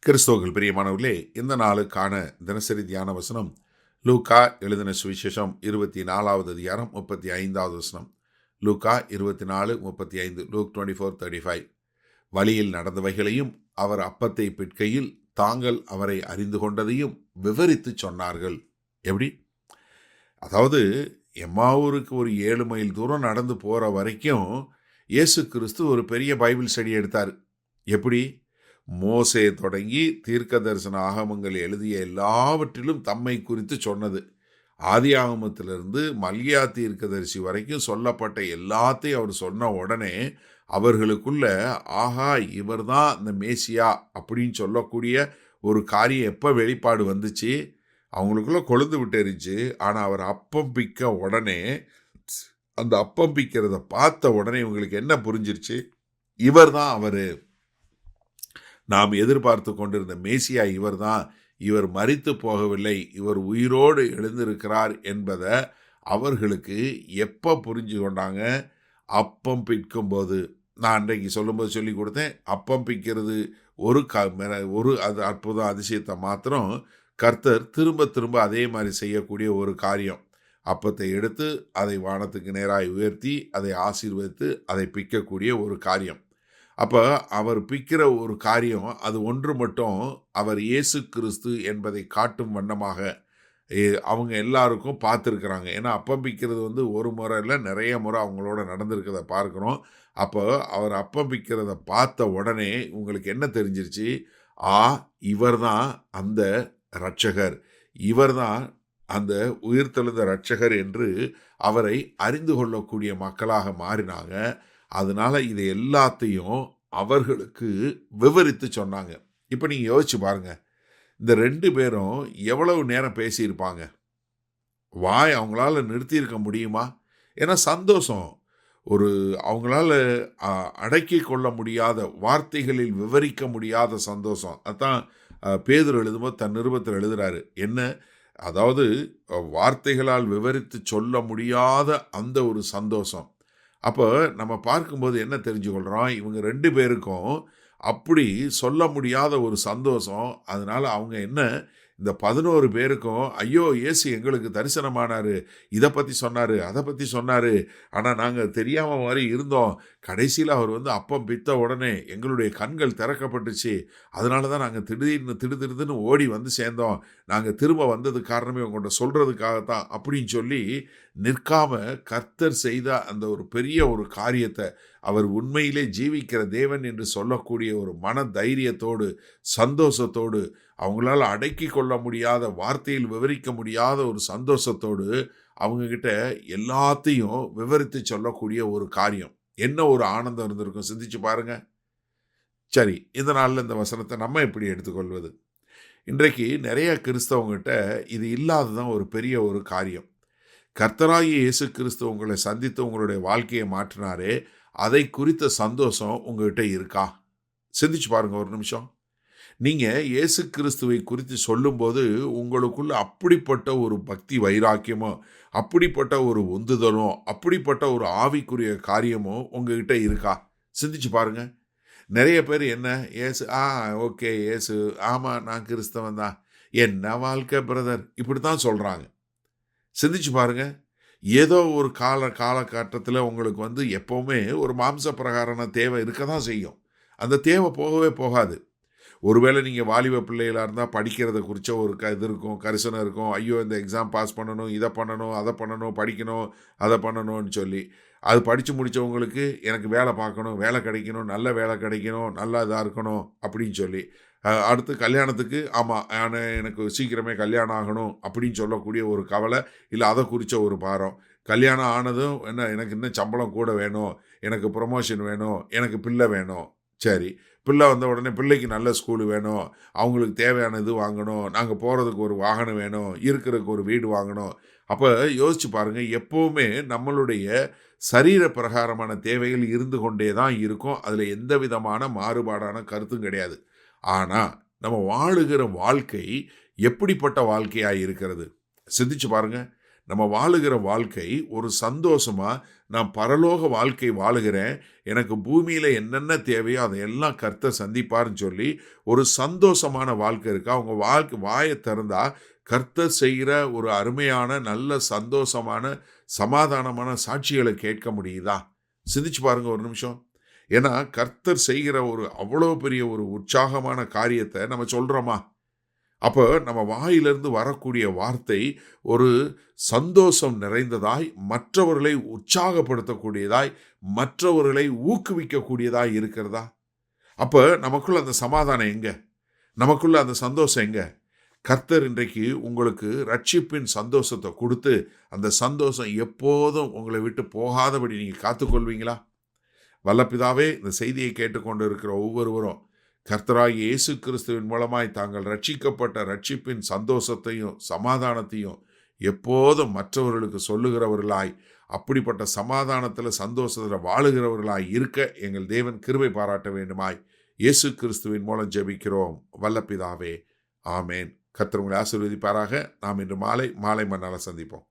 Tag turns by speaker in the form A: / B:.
A: கிறிஸ்துவுக்குள் பிரியமானவர்களே, இந்த நாளுக்கான தினசரி தியான வசனம் லூக்கா எழுதின சுவிசேஷம் 24வது அதிகாரம் 35வது வசனம். லூக்கா 24:35. லூக் 24:35. வழியில் நடந்தவைகளையும் அவர் அப்பத்தை பிட்கையில் தாங்கள் அவரை அறிந்து கொண்டதையும் விவரித்து சொன்னார்கள். எப்படி? அதாவது எம்மாவூருக்கு ஒரு 7 மைல் தூரம் நடந்து போற வரைக்கும் இயேசு கிறிஸ்து ஒரு பெரிய பைபிள் ஸ்டடி எடுத்தார். எப்படி? மோசே தொடங்கி தீர்க்க தரிசன ஆகமங்கள் எழுதிய எல்லாவற்றிலும் தம்மை குறித்து சொன்னது. ஆதி ஆகமத்திலிருந்து மல்கியா தீர்க்கதரிசி வரைக்கும் சொல்லப்பட்ட எல்லாத்தையும் அவர் சொன்ன உடனே அவர்களுக்குள்ள ஆஹா இவர்தான் இந்த மேசியா அப்படின்னு சொல்லக்கூடிய ஒரு காரியம் எப்போ வெளிப்பாடு வந்துச்சு? அவங்களுக்குள்ள கொழுந்து விட்டுருச்சு. ஆனால் அவர் அப்பம் பிக்க உடனே, அந்த அப்பம் பிக்கிறத பார்த்த உடனே இவங்களுக்கு என்ன புரிஞ்சிருச்சு? இவர் தான் அவரு, நாம் எதிர்பார்த்து கொண்டிருந்த மேசியா இவர்தான், இவர் மரித்து போகவில்லை, இவர் உயிரோடு எழுந்திருக்கிறார் என்பதை அவர்களுக்கு எப்போ புரிஞ்சு கொண்டாங்க? அப்பம் பிற்கும்போது. நான் அன்றைக்கு சொல்லும்போது சொல்லி கொடுத்தேன். அப்பம் பிக்கிறது ஒரு அது அற்புதம் அதிசயத்தை மாத்திரம் கர்த்தர் திரும்ப திரும்ப அதே மாதிரி செய்யக்கூடிய ஒரு காரியம். அப்பத்தை எடுத்து அதை வானத்துக்கு நேராக உயர்த்தி அதை ஆசீர்வதித்து அதை பிக்கக்கூடிய ஒரு காரியம். அப்போ அவர் பிக்கிற ஒரு காரியம் அது ஒன்று மட்டும் அவர் இயேசு கிறிஸ்து என்பதை காட்டும் வண்ணமாக அவங்க எல்லாருக்கும் பார்த்துருக்குறாங்க. ஏன்னா அப்பம் பிக்கிறது ஒரு முறை இல்லை, நிறைய முறை அவங்களோட நடந்திருக்கிறத பார்க்குறோம். அப்போ அவர் அப்பம் பிக்கிறத பார்த்த உடனே உங்களுக்கு என்ன தெரிஞ்சிருச்சு? இவர் தான் அந்த இரட்சகர், இவர் தான் அந்த உயிர்த்தெழுந்த இரட்சகர் என்று அவரை அறிந்து கொள்ளக்கூடிய மக்களாக மாறினாங்க. அதனால இதை எல்லாத்தையும் அவர்களுக்கு விவரித்து சொன்னாங்க. இப்போ நீங்கள் யோசிச்சு பாருங்க, இந்த 2 பேரும் எவ்வளவு நேரம் பேசியிருப்பாங்க? வாய் அவங்களால நிறுத்தியிருக்க முடியுமா? ஏன்னா சந்தோஷம், அவங்களால அடக்கி கொள்ள முடியாத, வார்த்தைகளில் விவரிக்க முடியாத சந்தோஷம். அதான் பேதுரு எழுதும்போது தன் நிருபத்தில் எழுதுறாரு. என்ன? அதாவது வார்த்தைகளால் விவரித்து சொல்ல முடியாத அந்த ஒரு சந்தோஷம். அப்போ நம்ம பார்க்கும்போது என்ன தெரிஞ்சுக்கொள்கிறோம்? இவங்க 2 பேருக்கும் அப்படி சொல்ல முடியாத ஒரு சந்தோஷம். அதனால அவங்க என்ன, இந்த 11 பேருக்கும் ஐயோ இயேசு எங்களுக்கு தரிசனமானார், இதை பற்றி சொன்னார், அதை பற்றி சொன்னார், ஆனால் நாங்கள் தெரியாமல் மாதிரி இருந்தோம், கடைசியில் அவர் அப்பம் பித்த உடனே எங்களுடைய கண்கள் திறக்கப்பட்டுச்சு, அதனால தான் நாங்கள் திடுதிடுன்னு ஓடி சேர்ந்தோம், நாங்கள் திரும்ப வந்தது காரணமே உங்கள்கிட்ட சொல்கிறதுக்காகத்தான் அப்படின்னு சொல்லி நிற்காம கர்த்தர் செய்த அந்த ஒரு பெரிய ஒரு காரியத்தை, அவர் உண்மையிலே ஜீவிக்கிற தேவன் என்று சொல்லக்கூடிய ஒரு மன தைரியத்தோடு சந்தோஷத்தோடு, அவங்களால அடக்கி கொள்ள முடியாத, வார்த்தையில் விவரிக்க முடியாத ஒரு சந்தோஷத்தோடு அவங்கக்கிட்ட எல்லாத்தையும் விவரித்து சொல்லக்கூடிய ஒரு காரியம். என்ன ஒரு ஆனந்தம் இருந்திருக்கும், சிந்திச்சு பாருங்க. சரி, இந்த நாளில் இந்த வசனத்தை நம்ம எப்படி எடுத்துக்கொள்வது? இன்றைக்கு நிறைய கிறிஸ்தவங்கிட்ட இது இல்லாததான் ஒரு பெரிய ஒரு காரியம். கர்த்தராகிய இயேசு கிறிஸ்து உங்களை சந்தித்து உங்களுடைய வாழ்க்கையை மாற்றினாரே, அதை குறித்த சந்தோஷம் உங்கள்கிட்ட இருக்கா? சிந்திச்சு பாருங்க ஒரு நிமிஷம். நீங்கள் இயேசு கிறிஸ்துவை குறித்து சொல்லும்போது உங்களுக்குள்ள அப்படிப்பட்ட ஒரு பக்தி வைராக்கியமோ, அப்படிப்பட்ட ஒரு உந்துதலோ, அப்படிப்பட்ட ஒரு ஆவிக்குரிய காரியமோ உங்ககிட்ட இருக்கா? சிந்திச்சு பாருங்க. நிறைய பேர் என்ன, ஏசு ஓகே ஏசு, ஆமாம் நான் கிறிஸ்தவன் தான், என்ன வாழ்க்கை பிரதர், இப்படி தான் சொல்கிறாங்க. சிந்திச்சு பாருங்க. ஏதோ ஒரு காலகட்டத்தில் உங்களுக்கு எப்போவுமே ஒரு மாம்ச பிரகாரமான தேவை இருக்க தான் செய்யும். அந்த தேவை போகவே போகாது. ஒருவேளை நீங்கள் வாலிப பிள்ளைகளாக இருந்தால் படிக்கிறத குறித்த ஒரு இது இருக்கும், கரிசனம் இருக்கும். ஐயோ இந்த எக்ஸாம் பாஸ் பண்ணணும், இதை பண்ணணும், அதை பண்ணணும், படிக்கணும், அதை பண்ணணும்னு சொல்லி, அது படித்து முடித்தவங்களுக்கு எனக்கு வேலை பார்க்கணும், வேலை கிடைக்கணும், நல்ல வேலை கிடைக்கணும், நல்லா இதாக இருக்கணும் அப்படின்னு சொல்லி, அடுத்து கல்யாணத்துக்கு ஆமாம் எனக்கு சீக்கிரமே கல்யாணம் ஆகணும் அப்படின்னு சொல்லக்கூடிய ஒரு கவலை, இல்லை அதை குறித்த ஒரு பாரம். கல்யாணம் ஆனதும் என்ன, எனக்கு இன்னும் சம்பளம் கூட வேணும், எனக்கு ப்ரொமோஷன் வேணும், எனக்கு பிள்ளை வேணும். சரி, பிள்ளை வந்த உடனே பிள்ளைக்கு நல்ல ஸ்கூலு வேணும், அவங்களுக்கு தேவையான இது வாங்கணும், நாங்கள் போகிறதுக்கு ஒரு வாகனம் வேணும், இருக்கிறதுக்கு ஒரு வீடு வாங்கணும். அப்போ யோசிச்சு பாருங்கள், எப்போவுமே நம்மளுடைய சரீர பிரகாரமான தேவைகள் இருந்து கொண்டே தான் இருக்கும். அதில் எந்த விதமான மாறுபாடான கருத்தும் கிடையாது. ஆனால் நம்ம வாழுகிற வாழ்க்கை எப்படிப்பட்ட வாழ்க்கையாக இருக்கிறது? சிந்திச்சு பாருங்கள். நம்ம வாழுகிற வாழ்க்கை ஒரு சந்தோஷமா, நான் பரலோக வாழ்க்கை வாழுகிறேன், எனக்கு பூமியில என்னென்ன தேவையோ அதையெல்லாம் கர்த்தர் சந்திப்பார்ன்னு சொல்லி ஒரு சந்தோஷமான வாழ்க்கை இருக்கு. அவங்க வாயை திறந்தா கர்த்தர் செய்கிற ஒரு அருமையான, நல்ல, சந்தோஷமான, சமாதானமான சாட்சிகளை கேட்க முடியுதா? சிந்திச்சு பாருங்க ஒரு நிமிஷம். ஏன்னா கர்த்தர் செய்கிற ஒரு அவ்வளோ பெரிய ஒரு உற்சாகமான காரியத்தை நம்ம சொல்றோமா? அப்போ நம்ம வாயிலிருந்து வரக்கூடிய வார்த்தை ஒரு சந்தோஷம் நிறைந்ததாய், மற்றவர்களை உற்சாகப்படுத்தக்கூடியதாய், மற்றவர்களை ஊக்குவிக்கக்கூடியதாய் இருக்கிறதா? அப்போ நமக்குள்ள அந்த சமாதானம் எங்க? நமக்குள்ள அந்த சந்தோஷம் எங்க? கர்த்தர் இன்றைக்கு உங்களுக்கு ரட்சிப்பின் சந்தோஷத்தை கொடுத்து, அந்த சந்தோஷம் எப்போதும் உங்களை விட்டு போகாதபடி நீங்கள் காத்துக்கொள்வீங்களா? வல்லபிதாவே, இந்த செய்தியை கேட்டுக்கொண்டு இருக்கிற ஒவ்வொருவரும் கர்த்தராகிய இயேசு கிறிஸ்துவின் மூலமாய் தாங்கள் ரட்சிக்கப்பட்ட ரட்சிப்பின் சந்தோஷத்தையும் சமாதானத்தையும் எப்போதும் மற்றவர்களுக்கு சொல்லுகிறவர்களாய், அப்படிப்பட்ட சமாதானத்தில் சந்தோஷத்தில் வாழுகிறவர்களாய் இருக்க எங்கள் தேவன் கிருபை பாராட்ட வேண்டுமாய் இயேசு கிறிஸ்துவின் மூலம் ஜெபிக்கிறோம் வல்லபிதாவே. ஆமேன். கர்த்தர் உங்களை ஆசீர்வதிப்பாராக. நாம் இன்று மாலை மன்னால சந்திப்போம்.